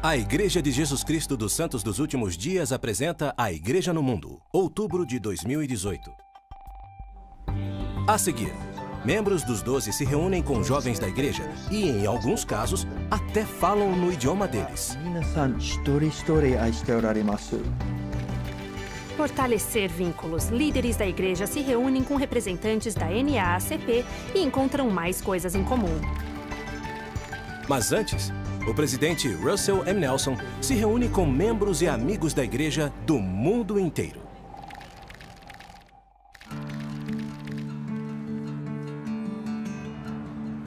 A Igreja de Jesus Cristo dos Santos dos Últimos Dias apresenta A Igreja no Mundo, outubro de 2018. A seguir, membros dos 12 se reúnem com jovens da igreja e, em alguns casos, até falam no idioma deles. Fortalecer vínculos. Líderes da igreja se reúnem com representantes da NAACP e encontram mais coisas em comum. Mas antes, o presidente Russell M. Nelson se reúne com membros e amigos da igreja do mundo inteiro.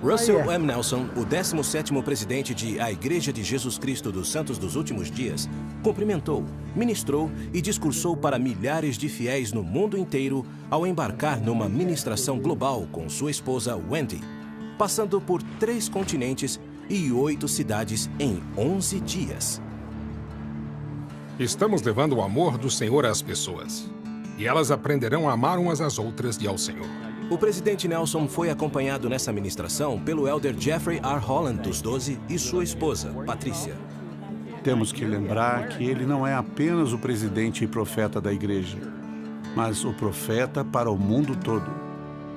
Russell M. Nelson, o 17º presidente de A Igreja de Jesus Cristo dos Santos dos Últimos Dias, cumprimentou, ministrou e discursou para milhares de fiéis no mundo inteiro ao embarcar numa ministração global com sua esposa Wendy, passando por 3 continentes e 8 cidades em 11 dias. Estamos levando o amor do Senhor às pessoas, e elas aprenderão a amar umas às outras e ao Senhor. O presidente Nelson foi acompanhado nessa ministração pelo elder Jeffrey R. Holland dos 12 e sua esposa, Patrícia. Temos que lembrar que ele não é apenas o presidente e profeta da igreja, mas o profeta para o mundo todo.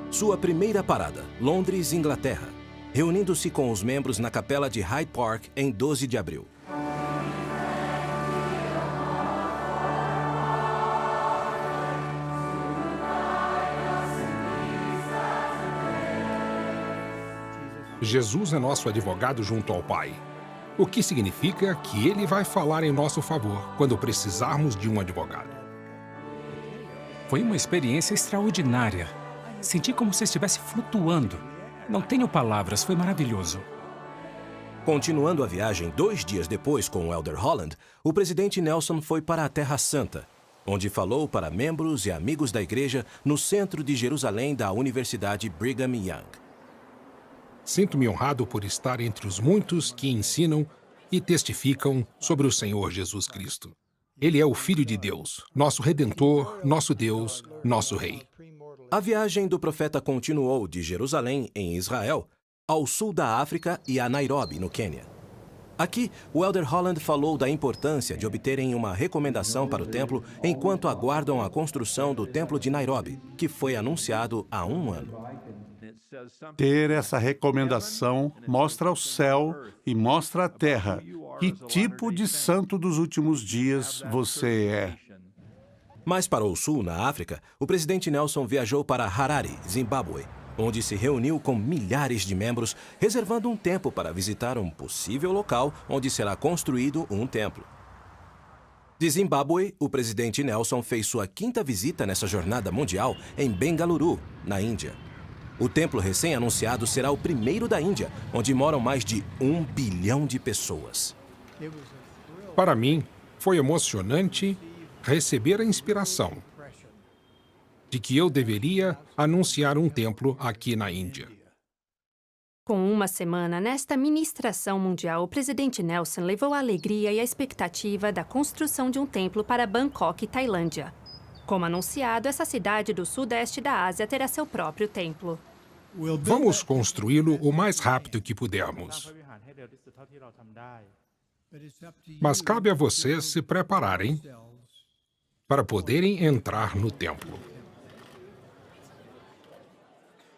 Sua primeira parada, Londres, Inglaterra, reunindo-se com os membros na capela de Hyde Park em 12 de abril. Jesus é nosso advogado junto ao Pai, o que significa que Ele vai falar em nosso favor quando precisarmos de um advogado. Foi uma experiência extraordinária. Senti como se estivesse flutuando. Não tenho palavras, foi maravilhoso. Continuando a viagem 2 dias depois com o elder Holland, o presidente Nelson foi para a Terra Santa, onde falou para membros e amigos da igreja no centro de Jerusalém da Universidade Brigham Young. Sinto-me honrado por estar entre os muitos que ensinam e testificam sobre o Senhor Jesus Cristo. Ele é o Filho de Deus, nosso Redentor, nosso Deus, nosso Rei. A viagem do profeta continuou de Jerusalém, em Israel, ao sul da África e a Nairobi, no Quênia. Aqui, o elder Holland falou da importância de obterem uma recomendação para o templo enquanto aguardam a construção do templo de Nairobi, que foi anunciado há 1 ano. Ter essa recomendação mostra ao céu e mostra à terra que tipo de santo dos últimos dias você é. Mais para o sul, na África, o presidente Nelson viajou para Harare, Zimbábue, onde se reuniu com milhares de membros, reservando um tempo para visitar um possível local onde será construído um templo. De Zimbábue, o presidente Nelson fez sua 5ª visita nessa jornada mundial em Bengaluru, na Índia. O templo recém-anunciado será o primeiro da Índia, onde moram mais de 1 bilhão de pessoas. Para mim, foi emocionante receber a inspiração de que eu deveria anunciar um templo aqui na Índia. Com 1 semana nesta ministração mundial, o presidente Nelson levou a alegria e a expectativa da construção de um templo para Bangkok, Tailândia. Como anunciado, essa cidade do sudeste da Ásia terá seu próprio templo. Vamos construí-lo o mais rápido que pudermos. Mas cabe a vocês se prepararem para poderem entrar no templo.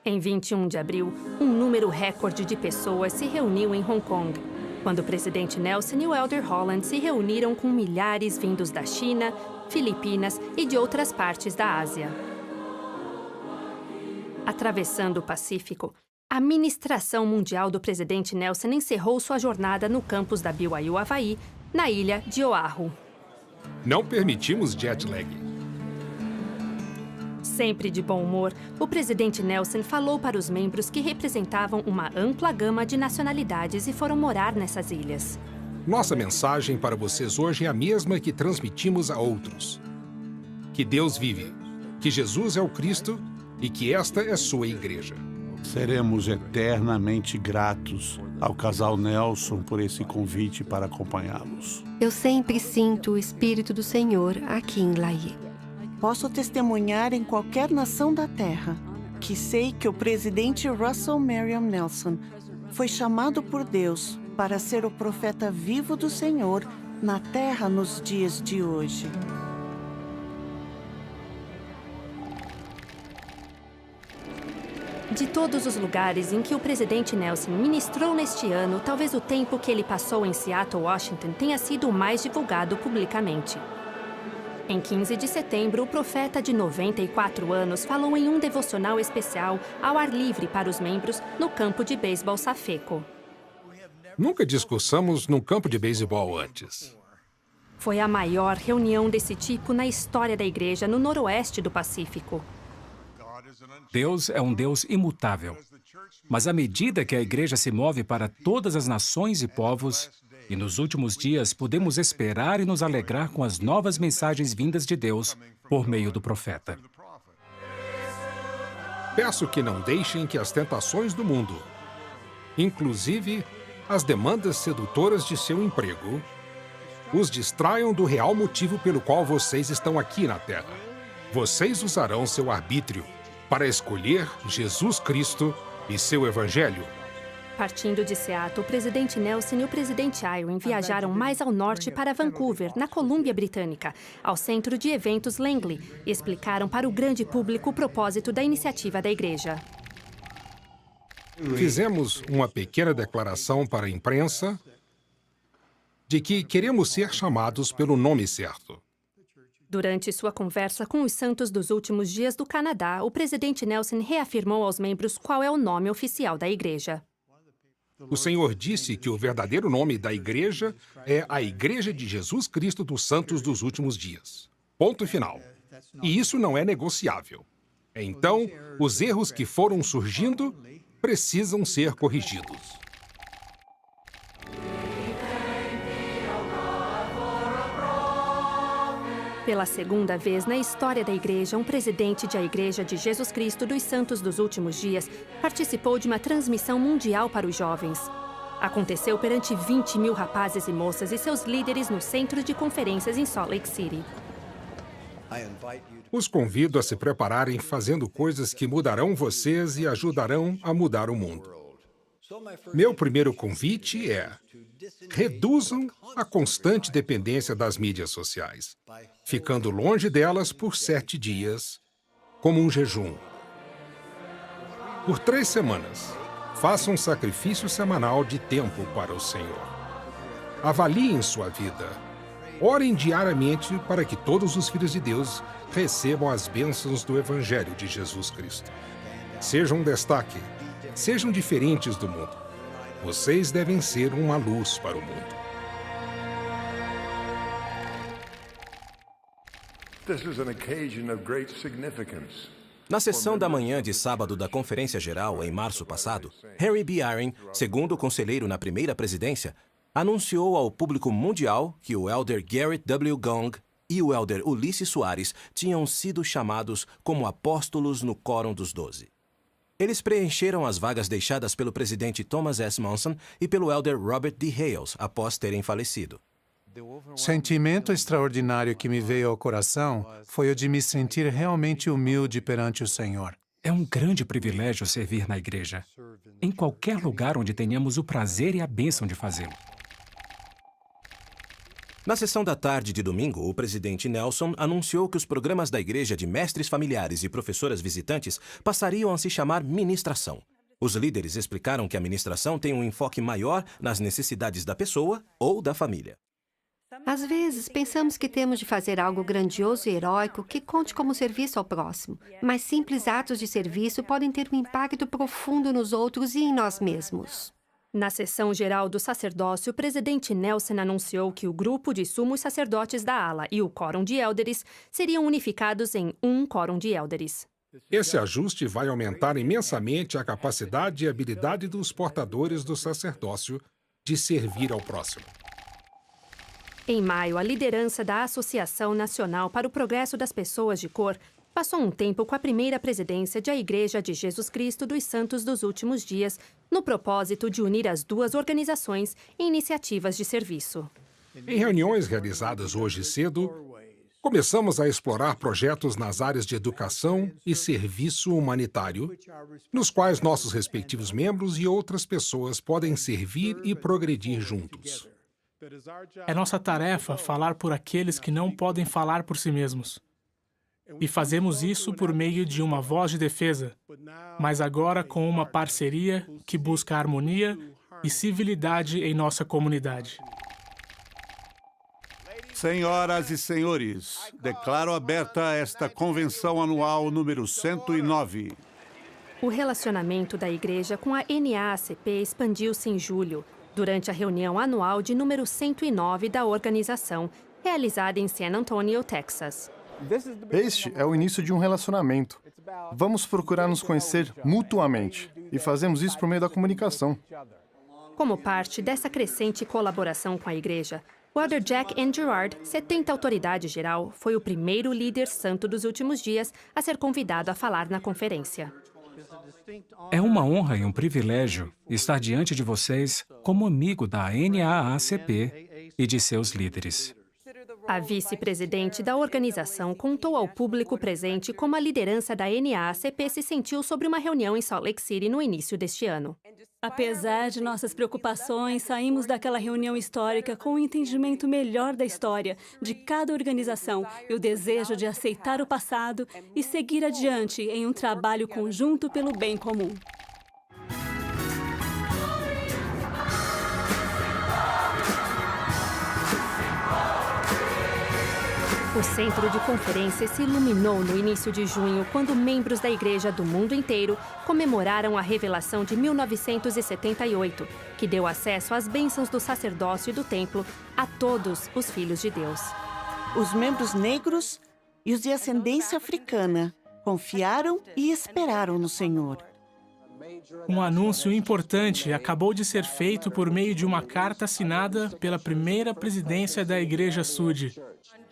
Em 21 de abril, um número recorde de pessoas se reuniu em Hong Kong, quando o presidente Nelson e o elder Holland se reuniram com milhares vindos da China, Filipinas e de outras partes da Ásia. Atravessando o Pacífico, a ministração mundial do presidente Nelson encerrou sua jornada no campus da BYU Havaí, na ilha de Oahu. Não permitimos jet lag. Sempre de bom humor, o presidente Nelson falou para os membros que representavam uma ampla gama de nacionalidades e foram morar nessas ilhas. Nossa mensagem para vocês hoje é a mesma que transmitimos a outros. Que Deus vive, que Jesus é o Cristo e que esta é sua igreja. Seremos eternamente gratos ao casal Nelson por esse convite para acompanhá-los. Eu sempre sinto o Espírito do Senhor aqui em Laie. Posso testemunhar em qualquer nação da Terra que sei que o presidente Russell Mariam Nelson foi chamado por Deus para ser o profeta vivo do Senhor na terra nos dias de hoje. De todos os lugares em que o presidente Nelson ministrou neste ano, talvez o tempo que ele passou em Seattle, Washington, tenha sido o mais divulgado publicamente. Em 15 de setembro, o profeta de 94 anos falou em um devocional especial ao ar livre para os membros no campo de beisebol Safeco. Nunca discussamos num campo de beisebol antes. Foi a maior reunião desse tipo na história da igreja no noroeste do Pacífico. Deus é um Deus imutável. Mas à medida que a igreja se move para todas as nações e povos, e nos últimos dias podemos esperar e nos alegrar com as novas mensagens vindas de Deus por meio do profeta. Peço que não deixem que as tentações do mundo, inclusive as demandas sedutoras de seu emprego, os distraiam do real motivo pelo qual vocês estão aqui na Terra. Vocês usarão seu arbítrio para escolher Jesus Cristo e seu Evangelho. Partindo de Seattle, o presidente Nelson e o presidente Eyring viajaram mais ao norte para Vancouver, na Colômbia Britânica, ao centro de eventos Langley, e explicaram para o grande público o propósito da iniciativa da igreja. Fizemos uma pequena declaração para a imprensa de que queremos ser chamados pelo nome certo. Durante sua conversa com os santos dos últimos dias do Canadá, o presidente Nelson reafirmou aos membros qual é o nome oficial da igreja. O Senhor disse que o verdadeiro nome da igreja é a Igreja de Jesus Cristo dos Santos dos Últimos Dias. Ponto final. E isso não é negociável. Então, os erros que foram surgindo precisam ser corrigidos. Pela segunda vez na história da igreja, um presidente da Igreja de Jesus Cristo dos Santos dos Últimos Dias participou de uma transmissão mundial para os jovens. Aconteceu perante 20 mil rapazes e moças e seus líderes no centro de conferências em Salt Lake City. Os convido a se prepararem fazendo coisas que mudarão vocês e ajudarão a mudar o mundo. Meu primeiro convite é: reduzam a constante dependência das mídias sociais, ficando longe delas por 7 dias, como um jejum. Por 3 semanas, façam um sacrifício semanal de tempo para o Senhor. Avaliem sua vida. Orem diariamente para que todos os filhos de Deus recebam as bênçãos do Evangelho de Jesus Cristo. Sejam um destaque. Sejam diferentes do mundo. Vocês devem ser uma luz para o mundo. This is an occasion of great significance. Na sessão da manhã de sábado da Conferência Geral, em março passado, Harry B. Eyring, segundo conselheiro na primeira presidência, anunciou ao público mundial que o elder Garrett W. Gong e o elder Ulisses Soares tinham sido chamados como apóstolos no Quórum dos 12. Eles preencheram as vagas deixadas pelo presidente Thomas S. Monson e pelo elder Robert D. Hales após terem falecido. Sentimento extraordinário que me veio ao coração foi o de me sentir realmente humilde perante o Senhor. É um grande privilégio servir na igreja, em qualquer lugar onde tenhamos o prazer e a bênção de fazê-lo. Na sessão da tarde de domingo, o presidente Nelson anunciou que os programas da igreja de mestres familiares e professoras visitantes passariam a se chamar ministração. Os líderes explicaram que a ministração tem um enfoque maior nas necessidades da pessoa ou da família. Às vezes, pensamos que temos de fazer algo grandioso e heróico que conte como serviço ao próximo, mas simples atos de serviço podem ter um impacto profundo nos outros e em nós mesmos. Na sessão geral do sacerdócio, o presidente Nelson anunciou que o grupo de sumos sacerdotes da ala e o quórum de élderes seriam unificados em um quórum de élderes. Esse ajuste vai aumentar imensamente a capacidade e habilidade dos portadores do sacerdócio de servir ao próximo. Em maio, a liderança da Associação Nacional para o Progresso das Pessoas de Cor passou um tempo com a primeira presidência da Igreja de Jesus Cristo dos Santos dos Últimos Dias, no propósito de unir as duas organizações em iniciativas de serviço. Em reuniões realizadas hoje cedo, Começamos a explorar projetos nas áreas de educação e serviço humanitário, nos quais nossos respectivos membros e outras pessoas podem servir e progredir juntos. É nossa tarefa falar por aqueles que não podem falar por si mesmos. E fazemos isso por meio de uma voz de defesa, mas agora com uma parceria que busca harmonia e civilidade em nossa comunidade. Senhoras e senhores, declaro aberta esta convenção anual número 109. O relacionamento da Igreja com a NAACP expandiu-se em julho, durante a reunião anual de número 109 da organização, realizada em San Antonio, Texas. Este é o início de um relacionamento. Vamos procurar nos conhecer mutuamente e fazemos isso por meio da comunicação. Como parte dessa crescente colaboração com a Igreja, o Elder Jack N. Gerard, 70 autoridade geral, foi o primeiro líder santo dos últimos dias a ser convidado a falar na conferência. É uma honra e um privilégio estar diante de vocês como amigo da NAACP e de seus líderes. A vice-presidente da organização contou ao público presente como a liderança da NAACP se sentiu sobre uma reunião em Salt Lake City no início deste ano. Apesar de nossas preocupações, saímos daquela reunião histórica com um entendimento melhor da história de cada organização e o desejo de aceitar o passado e seguir adiante em um trabalho conjunto pelo bem comum. O centro de conferência se iluminou no início de junho, quando membros da Igreja do mundo inteiro comemoraram a revelação de 1978, que deu acesso às bênçãos do sacerdócio e do templo a todos os filhos de Deus. Os membros negros e os de ascendência africana confiaram e esperaram no Senhor. Um anúncio importante acabou de ser feito por meio de uma carta assinada pela primeira presidência da Igreja Sud.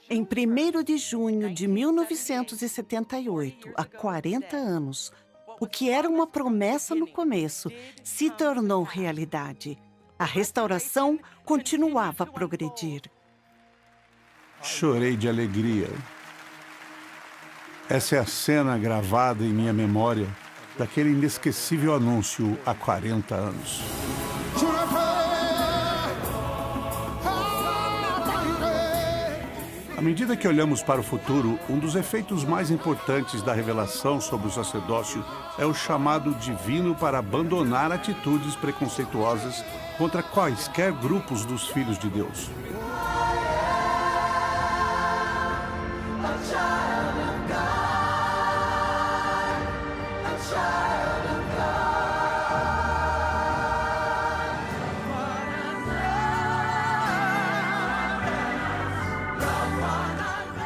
Em 1º de junho de 1978, há 40 anos, o que era uma promessa no começo se tornou realidade. A restauração continuava a progredir. Chorei de alegria. Essa é a cena gravada em minha memória daquele inesquecível anúncio há 40 anos. À medida que olhamos para o futuro, um dos efeitos mais importantes da revelação sobre o sacerdócio é o chamado divino para abandonar atitudes preconceituosas contra quaisquer grupos dos filhos de Deus.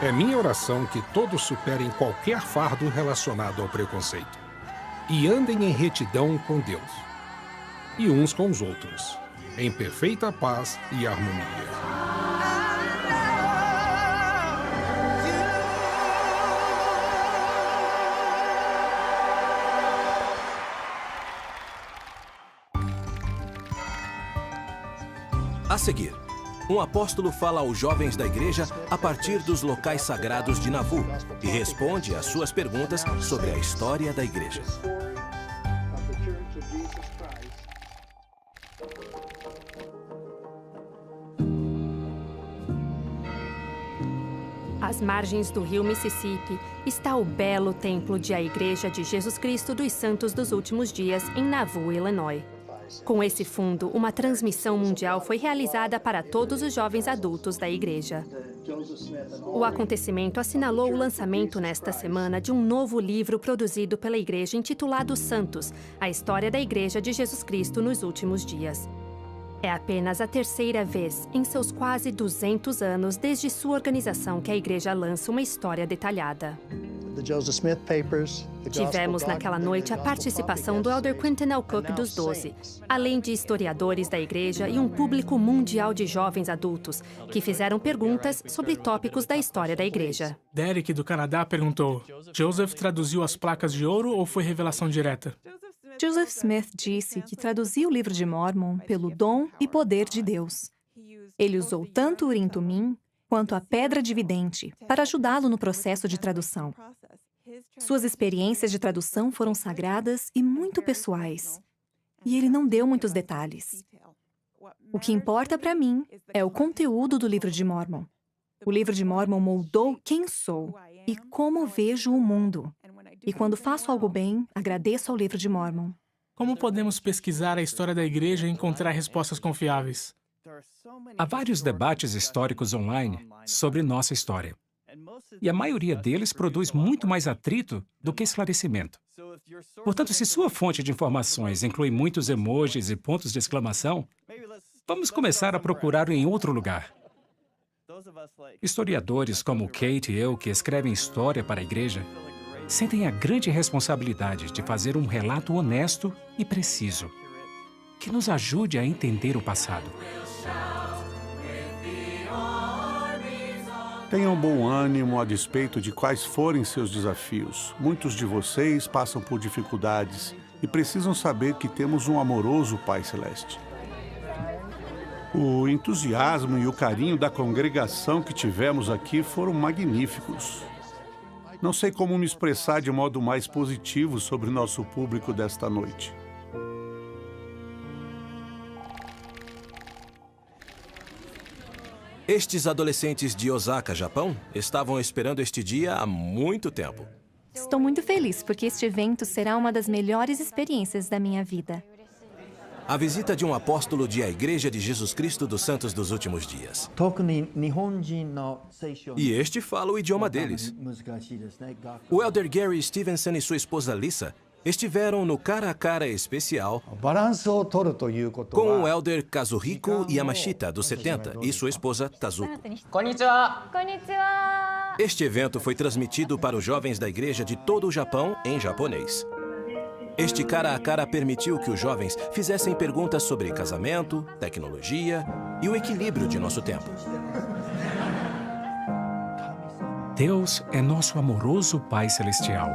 É minha oração que todos superem qualquer fardo relacionado ao preconceito e andem em retidão com Deus e uns com os outros, em perfeita paz e harmonia. A seguir, um apóstolo fala aos jovens da igreja a partir dos locais sagrados de Nauvoo e responde às suas perguntas sobre a história da igreja. Às margens do rio Mississippi está o belo templo de a Igreja de Jesus Cristo dos Santos dos Últimos Dias, em Nauvoo, Illinois. Com esse fundo, uma transmissão mundial foi realizada para todos os jovens adultos da igreja. O acontecimento assinalou o lançamento nesta semana de um novo livro produzido pela igreja intitulado Santos, a história da Igreja de Jesus Cristo nos últimos dias. É apenas a terceira vez em seus quase 200 anos desde sua organização que a igreja lança uma história detalhada. Tivemos naquela noite a participação do Elder Quentin L. Cook dos 12, além de historiadores da igreja e um público mundial de jovens adultos que fizeram perguntas sobre tópicos da história da igreja. Derek, do Canadá, perguntou: Joseph traduziu as placas de ouro ou foi revelação direta? Joseph Smith disse que traduziu o livro de Mórmon pelo dom e poder de Deus. Ele usou tanto Urim Tumim quanto à pedra dividente, para ajudá-lo no processo de tradução. Suas experiências de tradução foram sagradas e muito pessoais. E ele não deu muitos detalhes. O que importa para mim é o conteúdo do Livro de Mórmon. O Livro de Mórmon moldou quem sou e como vejo o mundo. E quando faço algo bem, agradeço ao Livro de Mórmon. Como podemos pesquisar a história da igreja e encontrar respostas confiáveis? Há vários debates históricos online sobre nossa história. E a maioria deles produz muito mais atrito do que esclarecimento. Portanto, se sua fonte de informações inclui muitos emojis e pontos de exclamação, vamos começar a procurar em outro lugar. Historiadores como Kate e eu, que escrevem história para a igreja, sentem a grande responsabilidade de fazer um relato honesto e preciso, que nos ajude a entender o passado. Tenham bom ânimo a despeito de quais forem seus desafios. Muitos de vocês passam por dificuldades e precisam saber que temos um amoroso Pai Celeste. O entusiasmo e o carinho da congregação que tivemos aqui foram magníficos. Não sei como me expressar de modo mais positivo sobre nosso público desta noite. Estes adolescentes de Osaka, Japão, estavam esperando este dia há muito tempo. Estou muito feliz porque este evento será uma das melhores experiências da minha vida. A visita de um apóstolo de a Igreja de Jesus Cristo dos Santos dos Últimos Dias. E este fala o idioma deles. O elder Gary Stevenson e sua esposa Lisa estiveram no cara a cara especial com o elder Kazuhiko Yamashita, dos 70, e sua esposa Tazuko. Este evento foi transmitido para os jovens da igreja de todo o Japão em japonês. Este cara a cara permitiu que os jovens fizessem perguntas sobre casamento, tecnologia e o equilíbrio de nosso tempo. Deus é nosso amoroso Pai Celestial.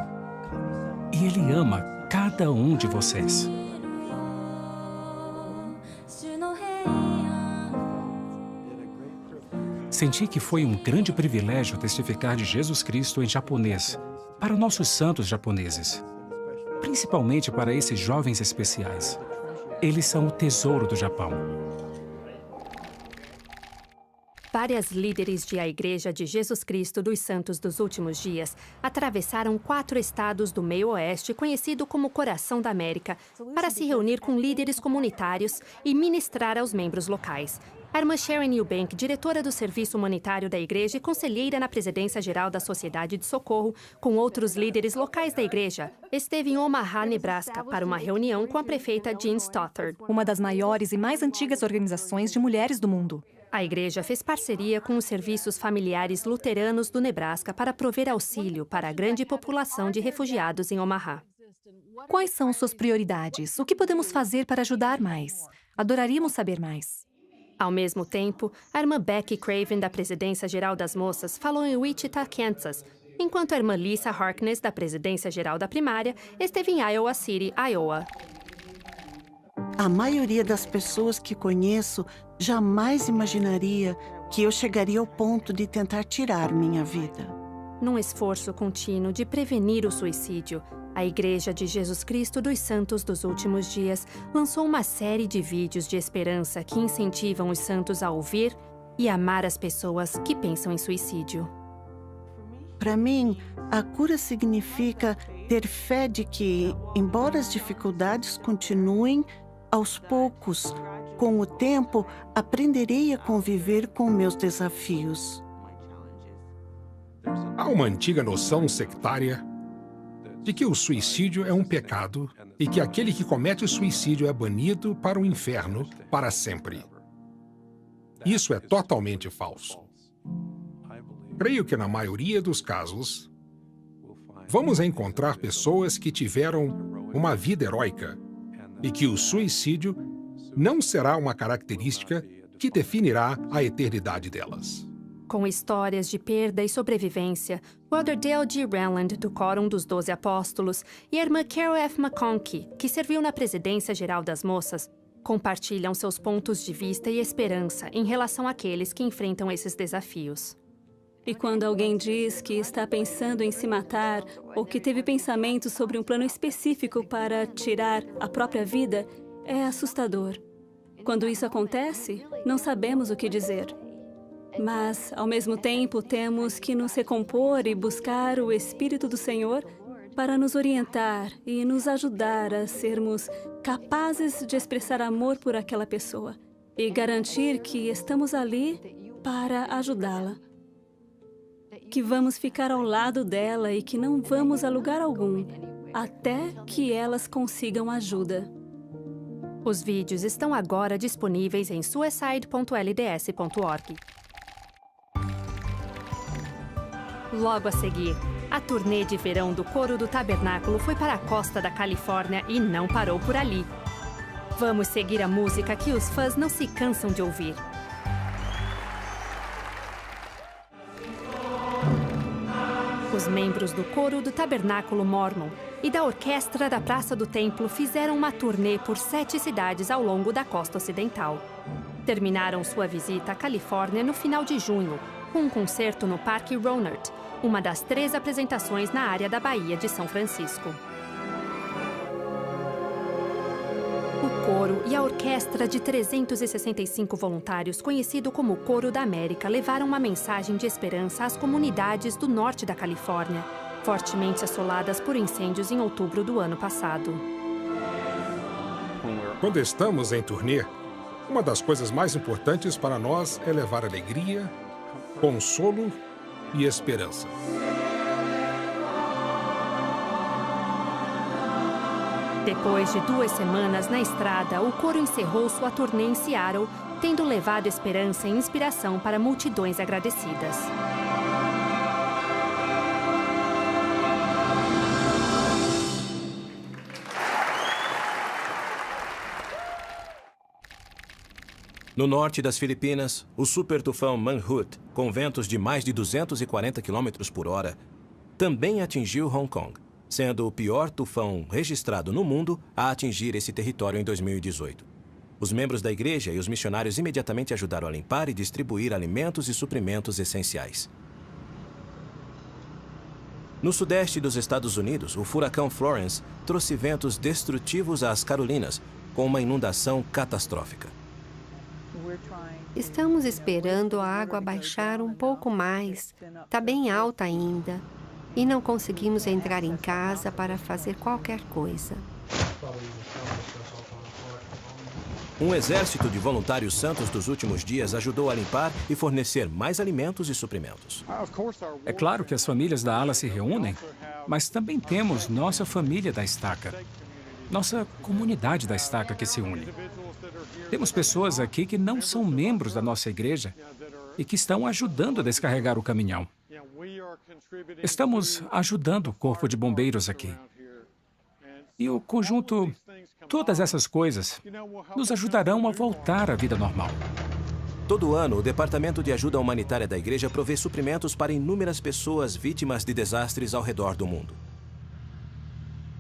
E Ele ama cada um de vocês. Senti que foi um grande privilégio testificar de Jesus Cristo em japonês para nossos santos japoneses, principalmente para esses jovens especiais. Eles são o tesouro do Japão. Várias líderes de a Igreja de Jesus Cristo dos Santos dos Últimos Dias atravessaram 4 estados do meio-oeste, conhecido como Coração da América, para se reunir com líderes comunitários e ministrar aos membros locais. A irmã Sharon Eubank, diretora do Serviço Humanitário da Igreja e conselheira na Presidência Geral da Sociedade de Socorro, com outros líderes locais da Igreja, esteve em Omaha, Nebraska, para uma reunião com a prefeita Jean Stothard, uma das maiores e mais antigas organizações de mulheres do mundo. A igreja fez parceria com os serviços familiares luteranos do Nebraska para prover auxílio para a grande população de refugiados em Omaha. Quais são suas prioridades? O que podemos fazer para ajudar mais? Adoraríamos saber mais. Ao mesmo tempo, a irmã Becky Craven, da Presidência Geral das Moças, falou em Wichita, Kansas, enquanto a irmã Lisa Harkness, da Presidência Geral da Primária, esteve em Iowa City, Iowa. A maioria das pessoas que conheço jamais imaginaria que eu chegaria ao ponto de tentar tirar minha vida. Num esforço contínuo de prevenir o suicídio, a Igreja de Jesus Cristo dos Santos dos Últimos Dias lançou uma série de vídeos de esperança que incentivam os santos a ouvir e amar as pessoas que pensam em suicídio. Para mim, a cura significa ter fé de que, embora as dificuldades continuem, aos poucos, com o tempo, aprenderei a conviver com meus desafios. Há uma antiga noção sectária de que o suicídio é um pecado e que aquele que comete o suicídio é banido para o inferno para sempre. Isso é totalmente falso. Creio que na maioria dos casos, vamos encontrar pessoas que tiveram uma vida heróica e que o suicídio não será uma característica que definirá a eternidade delas. Com histórias de perda e sobrevivência, o elder Dale G. Renland, do Quórum dos 12 Apóstolos, e a irmã Carol F. McConkie, que serviu na Presidência Geral das Moças, compartilham seus pontos de vista e esperança em relação àqueles que enfrentam esses desafios. E quando alguém diz que está pensando em se matar ou que teve pensamentos sobre um plano específico para tirar a própria vida, é assustador. Quando isso acontece, não sabemos o que dizer. Mas, ao mesmo tempo, temos que nos recompor e buscar o Espírito do Senhor para nos orientar e nos ajudar a sermos capazes de expressar amor por aquela pessoa e garantir que estamos ali para ajudá-la. Que vamos ficar ao lado dela e que não vamos a lugar algum até que elas consigam ajuda. Os vídeos estão agora disponíveis em suicide.lds.org. Logo a seguir, a turnê de verão do Coro do Tabernáculo foi para a costa da Califórnia e não parou por ali. Vamos seguir a música que os fãs não se cansam de ouvir. Os membros do Coro do Tabernáculo Mórmon e da Orquestra da Praça do Templo fizeram uma turnê por 7 cidades ao longo da costa ocidental. Terminaram sua visita à Califórnia no final de junho, com um concerto no Parque Ronert, uma das 3 apresentações na área da Baía de São Francisco. O coro e a orquestra de 365 voluntários, conhecido como Coro da América, levaram uma mensagem de esperança às comunidades do norte da Califórnia, fortemente assoladas por incêndios em outubro do ano passado. Quando estamos em turnê, uma das coisas mais importantes para nós é levar alegria, consolo e esperança. Depois de 2 semanas na estrada, o coro encerrou sua turnê em Seattle, tendo levado esperança e inspiração para multidões agradecidas. No norte das Filipinas, o super tufão Manhut, com ventos de mais de 240 km por hora, também atingiu Hong Kong, sendo o pior tufão registrado no mundo a atingir esse território em 2018. Os membros da igreja e os missionários imediatamente ajudaram a limpar e distribuir alimentos e suprimentos essenciais. No sudeste dos Estados Unidos, o furacão Florence trouxe ventos destrutivos às Carolinas, com uma inundação catastrófica. Estamos esperando a água baixar um pouco mais. Está bem alta ainda. E não conseguimos entrar em casa para fazer qualquer coisa. Um exército de voluntários santos dos últimos dias ajudou a limpar e fornecer mais alimentos e suprimentos. É claro que as famílias da ala se reúnem, mas também temos nossa família da estaca, nossa comunidade da estaca que se une. Temos pessoas aqui que não são membros da nossa igreja e que estão ajudando a descarregar o caminhão. Estamos ajudando o corpo de bombeiros aqui. E o conjunto, todas essas coisas, nos ajudarão a voltar à vida normal. Todo ano, o Departamento de Ajuda Humanitária da Igreja provê suprimentos para inúmeras pessoas vítimas de desastres ao redor do mundo.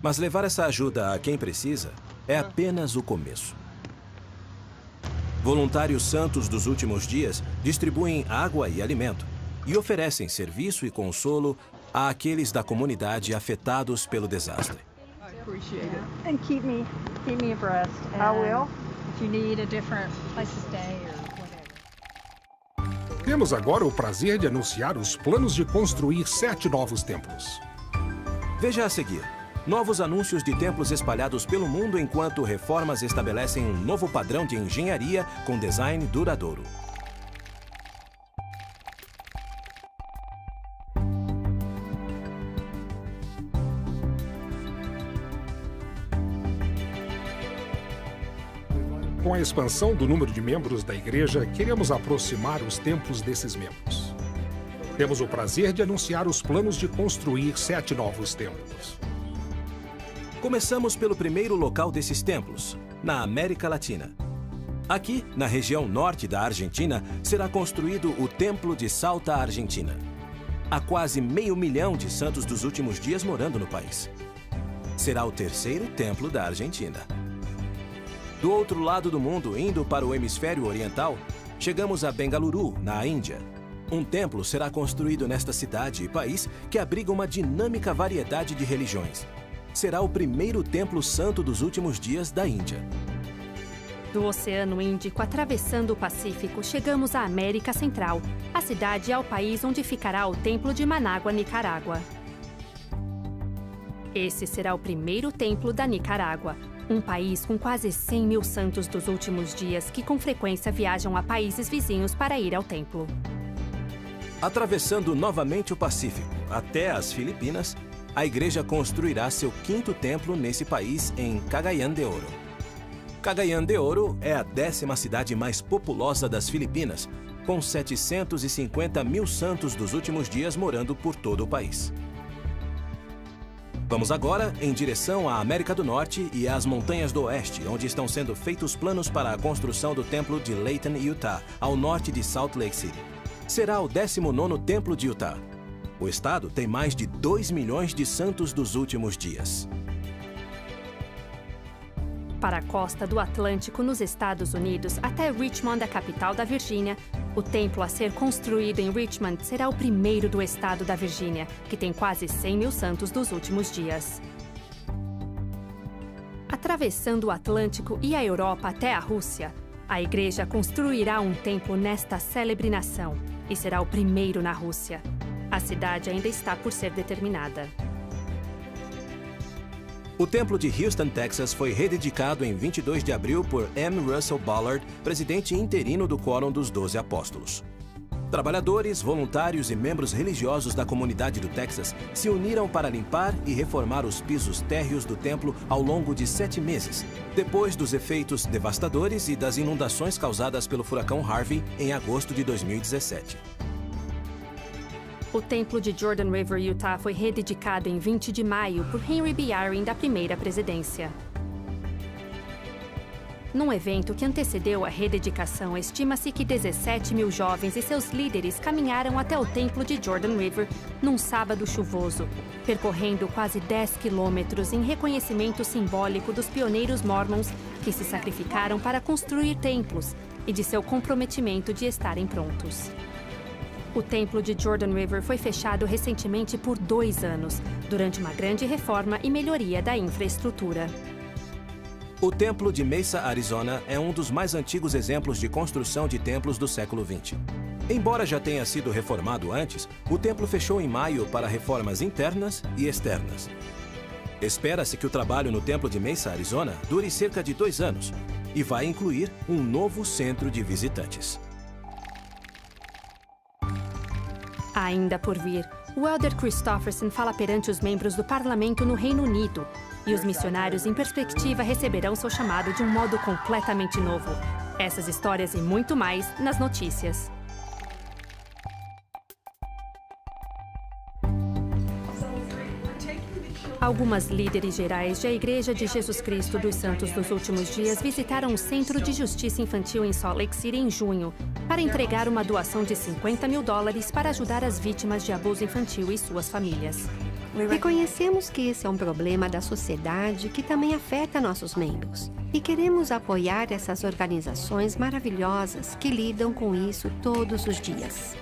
Mas levar essa ajuda a quem precisa é apenas o começo. Voluntários santos dos últimos dias distribuem água e alimento e oferecem serviço e consolo àqueles da comunidade afetados pelo desastre. And keep me abreast. I will. If you need a different place to stay or whatever. Temos agora o prazer de anunciar os planos de construir 7 novos templos. Veja a seguir. Novos anúncios de templos espalhados pelo mundo enquanto reformas estabelecem um novo padrão de engenharia com design duradouro. Com a expansão do número de membros da igreja, queremos aproximar os templos desses membros. Temos o prazer de anunciar os planos de construir 7 novos templos. Começamos pelo primeiro local desses templos, na América Latina. Aqui, na região norte da Argentina, será construído o Templo de Salta, Argentina. Há quase 500 mil de santos dos últimos dias morando no país. Será o terceiro templo da Argentina. Do outro lado do mundo, indo para o hemisfério oriental, chegamos a Bengaluru, na Índia. Um templo será construído nesta cidade e país que abriga uma dinâmica variedade de religiões. Será o primeiro templo santo dos últimos dias da Índia. Do Oceano Índico, atravessando o Pacífico, chegamos à América Central. A cidade é o país onde ficará o Templo de Manágua, Nicarágua. Esse será o primeiro templo da Nicarágua, um país com quase 100 mil santos dos últimos dias que com frequência viajam a países vizinhos para ir ao templo. Atravessando novamente o Pacífico até as Filipinas, a igreja construirá seu 5º templo nesse país em Cagayan de Oro. Cagayan de Oro é a 10ª cidade mais populosa das Filipinas, com 750 mil santos dos últimos dias morando por todo o país. Vamos agora em direção à América do Norte e às Montanhas do Oeste, onde estão sendo feitos planos para a construção do Templo de Layton, Utah, ao norte de Salt Lake City. Será o 19º Templo de Utah. O estado tem mais de 2 milhões de santos dos últimos dias. Para a costa do Atlântico, nos Estados Unidos, até Richmond, a capital da Virgínia, o templo a ser construído em Richmond será o primeiro do estado da Virgínia, que tem quase 100 mil santos dos últimos dias. Atravessando o Atlântico e a Europa até a Rússia, a igreja construirá um templo nesta célebre nação e será o primeiro na Rússia. A cidade ainda está por ser determinada. O templo de Houston, Texas, foi rededicado em 22 de abril por M. Russell Ballard, presidente interino do Quórum dos 12 Apóstolos. Trabalhadores, voluntários e membros religiosos da comunidade do Texas se uniram para limpar e reformar os pisos térreos do templo ao longo de 7 meses, depois dos efeitos devastadores e das inundações causadas pelo furacão Harvey em agosto de 2017. O templo de Jordan River, Utah, foi rededicado em 20 de maio por Henry B. Eyring, da primeira presidência. Num evento que antecedeu a rededicação, estima-se que 17 mil jovens e seus líderes caminharam até o templo de Jordan River num sábado chuvoso, percorrendo quase 10 quilômetros em reconhecimento simbólico dos pioneiros mormons que se sacrificaram para construir templos e de seu comprometimento de estarem prontos. O templo de Jordan River foi fechado recentemente por 2 anos, durante uma grande reforma e melhoria da infraestrutura. O Templo de Mesa, Arizona, é um dos mais antigos exemplos de construção de templos do século XX. Embora já tenha sido reformado antes, o templo fechou em maio para reformas internas e externas. Espera-se que o trabalho no Templo de Mesa, Arizona, dure cerca de 2 anos e vai incluir um novo centro de visitantes. Ainda por vir, o Elder Christofferson fala perante os membros do parlamento no Reino Unido, e os missionários em perspectiva receberão seu chamado de um modo completamente novo. Essas histórias e muito mais nas notícias. Algumas líderes gerais da Igreja de Jesus Cristo dos Santos dos Últimos Dias visitaram o Centro de Justiça Infantil em Salt Lake City em junho para entregar uma doação de $50 mil para ajudar as vítimas de abuso infantil e suas famílias. Reconhecemos que esse é um problema da sociedade que também afeta nossos membros. E queremos apoiar essas organizações maravilhosas que lidam com isso todos os dias.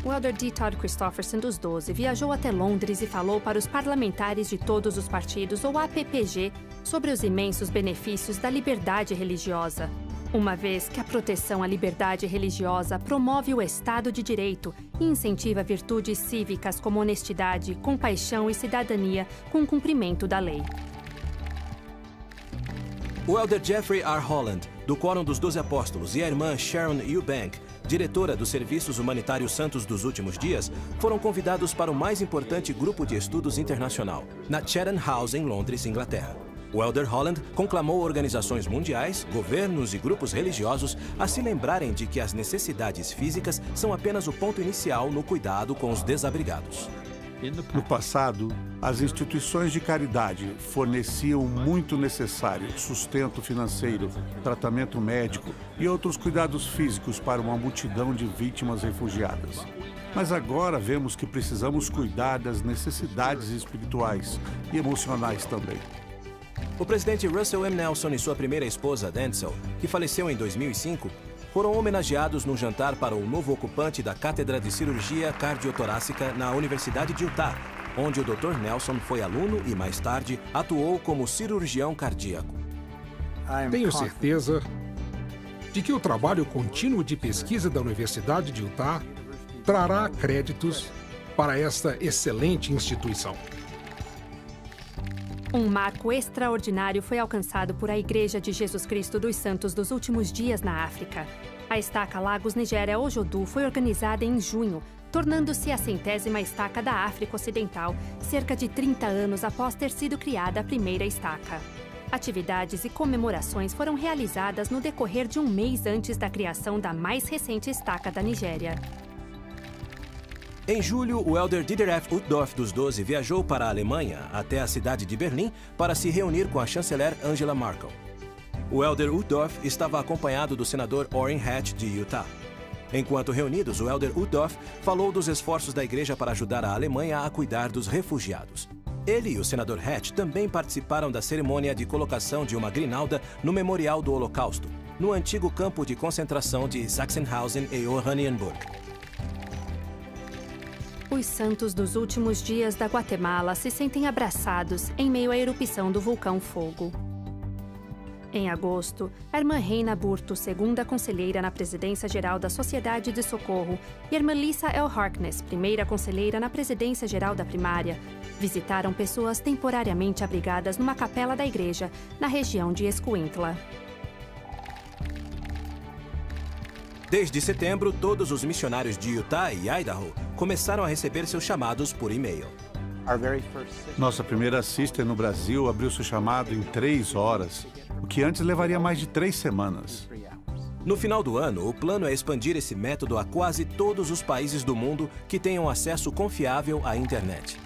O Elder D. Todd Christofferson, dos 12, viajou até Londres e falou para os parlamentares de todos os partidos, ou APPG, sobre os imensos benefícios da liberdade religiosa, uma vez que a proteção à liberdade religiosa promove o Estado de Direito e incentiva virtudes cívicas como honestidade, compaixão e cidadania com o cumprimento da lei. O Elder Jeffrey R. Holland, do Quórum dos 12 Apóstolos, e a irmã Sharon Eubank, diretora dos Serviços Humanitários Santos dos Últimos Dias, foram convidados para o mais importante grupo de estudos internacional, na Chatham House, em Londres, Inglaterra. O Elder Holland conclamou organizações mundiais, governos e grupos religiosos a se lembrarem de que as necessidades físicas são apenas o ponto inicial no cuidado com os desabrigados. No passado, as instituições de caridade forneciam o muito necessário sustento financeiro, tratamento médico e outros cuidados físicos para uma multidão de vítimas refugiadas. Mas agora vemos que precisamos cuidar das necessidades espirituais e emocionais também. O presidente Russell M. Nelson e sua primeira esposa, Denzel, que faleceu em 2005, foram homenageados num jantar para o novo ocupante da Cátedra de Cirurgia Cardiotorácica na Universidade de Utah, onde o Dr. Nelson foi aluno e, mais tarde, atuou como cirurgião cardíaco. Tenho certeza de que o trabalho contínuo de pesquisa da Universidade de Utah trará créditos para esta excelente instituição. Um marco extraordinário foi alcançado por a Igreja de Jesus Cristo dos Santos dos Últimos Dias na África. A estaca Lagos Nigéria Ojodu foi organizada em junho, tornando-se a 100ª estaca da África Ocidental, cerca de 30 anos após ter sido criada a primeira estaca. Atividades e comemorações foram realizadas no decorrer de um mês antes da criação da mais recente estaca da Nigéria. Em julho, o elder Dieter F. Uchtdorf dos 12 viajou para a Alemanha, até a cidade de Berlim, para se reunir com a chanceler Angela Merkel. O elder Uchtdorf estava acompanhado do senador Orrin Hatch, de Utah. Enquanto reunidos, o elder Uchtdorf falou dos esforços da igreja para ajudar a Alemanha a cuidar dos refugiados. Ele e o senador Hatch também participaram da cerimônia de colocação de uma grinalda no Memorial do Holocausto, no antigo campo de concentração de Sachsenhausen e Oranienburg. Os santos dos últimos dias da Guatemala se sentem abraçados em meio à erupção do vulcão Fogo. Em agosto, a irmã Reina Burto, segunda conselheira na presidência geral da Sociedade de Socorro, e a irmã Lisa L. Harkness, primeira conselheira na presidência geral da primária, visitaram pessoas temporariamente abrigadas numa capela da igreja, na região de Escuintla. Desde setembro, todos os missionários de Utah e Idaho começaram a receber seus chamados por e-mail. Nossa primeira sister no Brasil abriu seu chamado em 3 horas, o que antes levaria mais de 3 semanas. No final do ano, o plano é expandir esse método a quase todos os países do mundo que tenham acesso confiável à internet.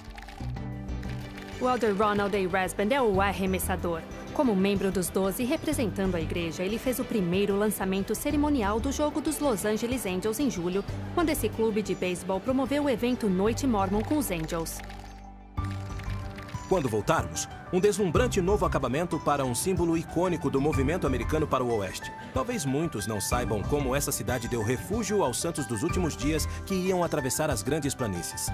O elder Ronald A. Rasband é o arremessador. Como membro dos 12 representando a igreja, ele fez o primeiro lançamento cerimonial do jogo dos Los Angeles Angels em julho, quando esse clube de beisebol promoveu o evento Noite Mormon com os Angels. Quando voltarmos, um deslumbrante novo acabamento para um símbolo icônico do movimento americano para o Oeste. Talvez muitos não saibam como essa cidade deu refúgio aos santos dos últimos dias que iam atravessar as grandes planícies.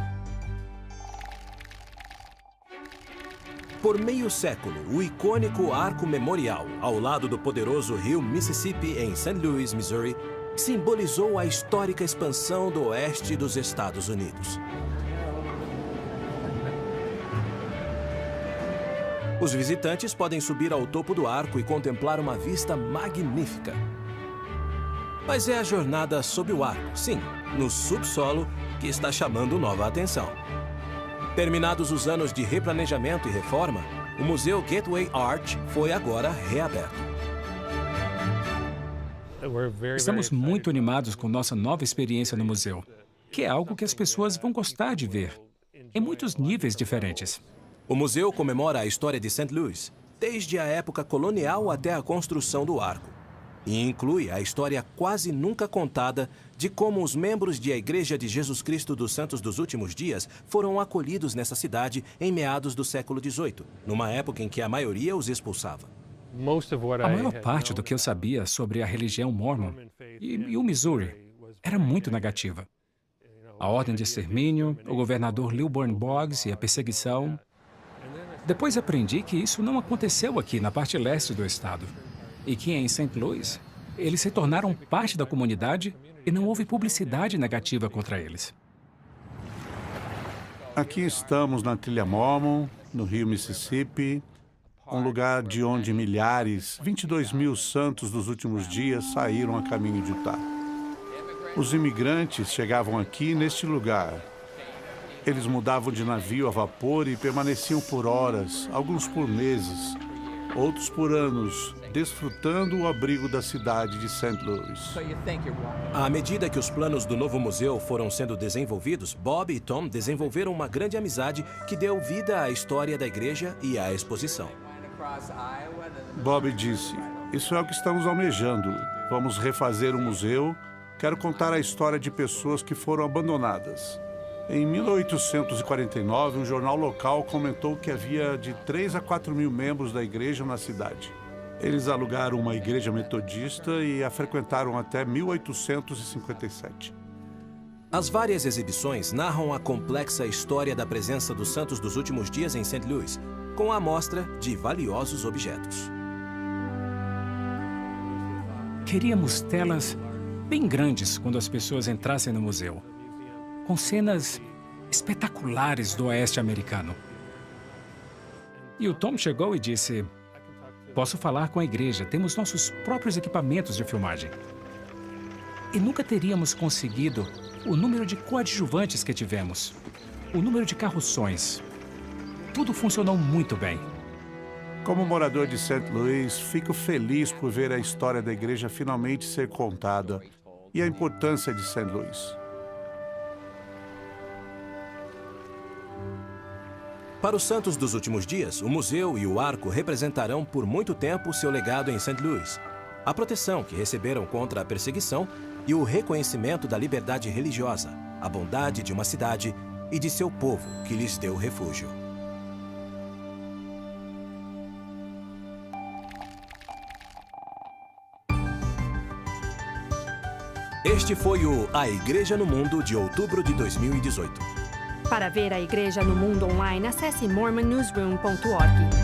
Por meio século, o icônico Arco Memorial, ao lado do poderoso rio Mississippi em St. Louis, Missouri, simbolizou a histórica expansão do oeste dos Estados Unidos. Os visitantes podem subir ao topo do arco e contemplar uma vista magnífica. Mas é a jornada sob o arco, sim, no subsolo, que está chamando nova atenção. Terminados os anos de replanejamento e reforma, o Museu Gateway Arch foi agora reaberto. Estamos muito animados com nossa nova experiência no museu, que é algo que as pessoas vão gostar de ver, em muitos níveis diferentes. O museu comemora a história de St. Louis, desde a época colonial até a construção do arco, e inclui a história quase nunca contada de como os membros da Igreja de Jesus Cristo dos Santos dos Últimos Dias foram acolhidos nessa cidade em meados do século XVIII, numa época em que a maioria os expulsava. A maior parte do que eu sabia sobre a religião mormon e o Missouri era muito negativa. A ordem de extermínio, o governador Lilburn Boggs e a perseguição. Depois aprendi que isso não aconteceu aqui na parte leste do estado e que em St. Louis eles se tornaram parte da comunidade e não houve publicidade negativa contra eles. Aqui estamos na trilha Mormon, no rio Mississippi, um lugar de onde milhares, 22 mil santos dos últimos dias saíram a caminho de Utah. Os imigrantes chegavam aqui neste lugar. Eles mudavam de navio a vapor e permaneciam por horas, alguns por meses, outros por anos, desfrutando o abrigo da cidade de St. Louis. À medida que os planos do novo museu foram sendo desenvolvidos, Bob e Tom desenvolveram uma grande amizade que deu vida à história da igreja e à exposição. Bob disse, isso é o que estamos almejando. Vamos refazer o museu. Quero contar a história de pessoas que foram abandonadas. Em 1849, um jornal local comentou que havia de 3 a 4 mil membros da igreja na cidade. Eles alugaram uma igreja metodista e a frequentaram até 1857. As várias exibições narram a complexa história da presença dos santos dos últimos dias em St. Louis, com a amostra de valiosos objetos. Queríamos telas bem grandes quando as pessoas entrassem no museu, com cenas espetaculares do oeste americano. E o Tom chegou e disse: posso falar com a igreja, temos nossos próprios equipamentos de filmagem. E nunca teríamos conseguido o número de coadjuvantes que tivemos, o número de carroções. Tudo funcionou muito bem. Como morador de St. Louis, fico feliz por ver a história da igreja finalmente ser contada e a importância de St. Louis. Para os santos dos últimos dias, o museu e o arco representarão por muito tempo seu legado em St. Louis, a proteção que receberam contra a perseguição e o reconhecimento da liberdade religiosa, a bondade de uma cidade e de seu povo que lhes deu refúgio. Este foi o A Igreja no Mundo de outubro de 2018. Para ver a Igreja no Mundo online, acesse mormonnewsroom.org.